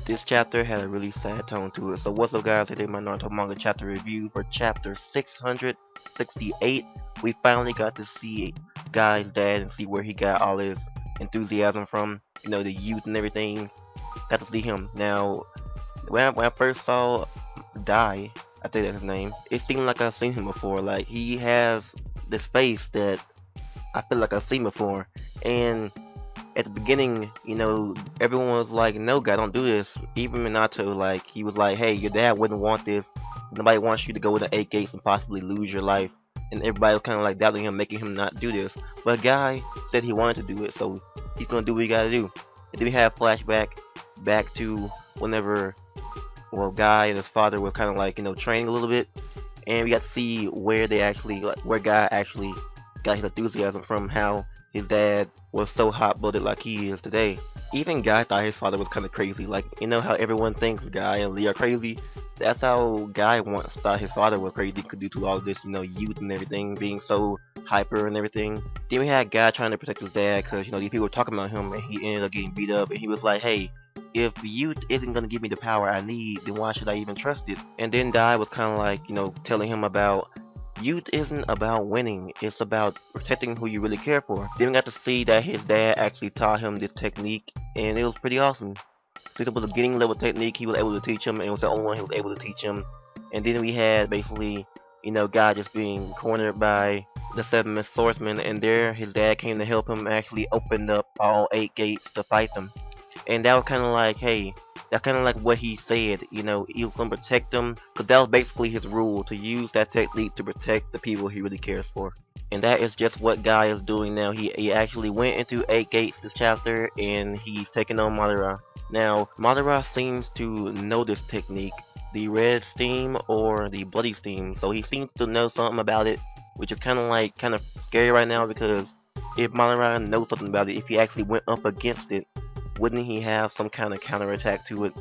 This chapter had a really sad tone to it. So what's up guys, today my Naruto manga chapter review for chapter 668. We finally got to see Guy's dad and see where he got all his enthusiasm from. You know, the youth and everything. Got to see him. Now, when I first saw Dai, I think that's his name, it seemed like I've seen him before. Like, he has this face that I feel like I've seen before. And at the beginning, you know, everyone was like, no, guy, don't do this. Even Minato, like, he was like, hey, your dad wouldn't want this. Nobody wants you to go to 8 gates and possibly lose your life. And everybody was kind of like doubting him, making him not do this. But Guy said he wanted to do it, so he's gonna do what he gotta do. And then we have flashback back to whenever, well, Guy and his father were kind of like, you know, training a little bit. And we got to see where they actually, like, where Guy actually got his enthusiasm from, how his dad was so hot-blooded like he is today. Even Guy thought his father was kind of crazy. Like, you know how everyone thinks Guy and Lee are crazy? That's how Guy once thought his father was crazy, could do to all this, you know, youth and everything, being so hyper and everything. Then we had Guy trying to protect his dad because, you know, these people were talking about him and he ended up getting beat up. And he was like, hey, if youth isn't going to give me the power I need, then why should I even trust it? And then Guy was kind of like, you know, telling him about youth isn't about winning, it's about protecting who you really care for. Then we got to see that his dad actually taught him this technique, and it was pretty awesome. Since it was a beginning level technique, he was able to teach him, and it was the only one he was able to teach him. And then we had basically, you know, Guy just being cornered by the 7 swordsmen, and there his dad came to help him, actually opened up all 8 gates to fight them. And that was kind of like, hey, that's kind of like what he said, you know, he was going to protect them, because that was basically his rule, to use that technique to protect the people he really cares for. And that is just what Guy is doing now. He actually went into 8 gates this chapter, and he's taking on Madara. Now, Madara seems to know this technique, the red steam or the bloody steam, so he seems to know something about it, which is kind of scary right now, because if Madara knows something about it, if he actually went up against it, wouldn't he have some kind of counterattack to it?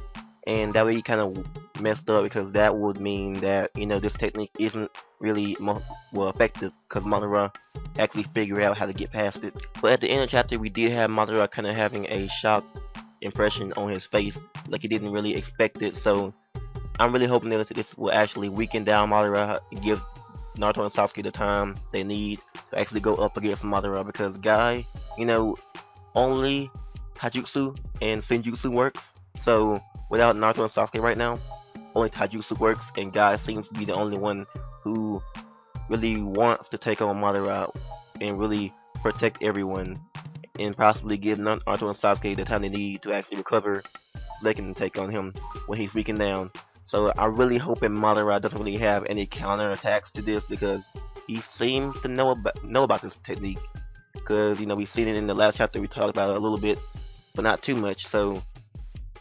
And that way he kind of messed up, because that would mean that, you know, this technique isn't really well effective, because Madara actually figured out how to get past it. But at the end of the chapter, we did have Madara kind of having a shocked impression on his face, like he didn't really expect it. So I'm really hoping that this will actually weaken down Madara, give Naruto and Sasuke the time they need to actually go up against Madara, because Guy, you know, only Taijutsu and Senjutsu works. So without Naruto and Sasuke right now, only Taijutsu works, and Guy seems to be the only one who really wants to take on Madara and really protect everyone, and possibly give Naruto and Sasuke the time they need to actually recover so they can take on him when he's weakened down. So I'm really hoping Madara doesn't really have any counter attacks to this, because he seems to know about this technique. Because, you know, we've seen it in the last chapter, we talked about it a little bit, but not too much. So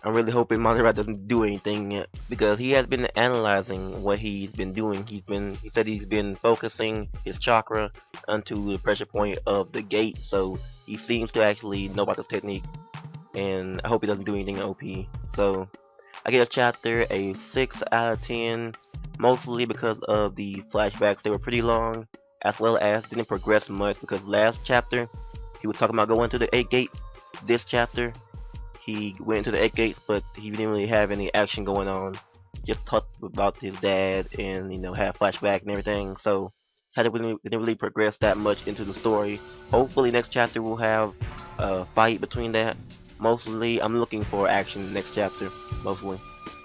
I'm really hoping Madara doesn't do anything yet, because he has been analyzing what he's been doing. He said he's been focusing his chakra onto the pressure point of the gate, so he seems to actually know about this technique, and I hope he doesn't do anything OP. So I give this chapter a 6 out of 10, mostly because of the flashbacks. They were pretty long, as well as didn't progress much, because last chapter he was talking about going to the 8 gates. This chapter he went into the 8 gates, but he didn't really have any action going on. Just talked about his dad and, you know, had flashback and everything. So didn't really progress that much into the story. Hopefully next chapter we'll have a fight between that. Mostly I'm looking for action next chapter. Mostly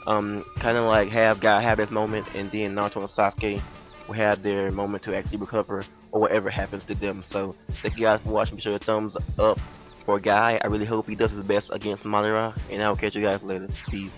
kind of like have Guy have this moment, and then Naruto and Sasuke will have their moment to actually recover, or whatever happens to them. So thank you guys for watching. Be sure to thumbs up for Guy. I really hope he does his best against Madara, and I'll catch you guys later. Peace.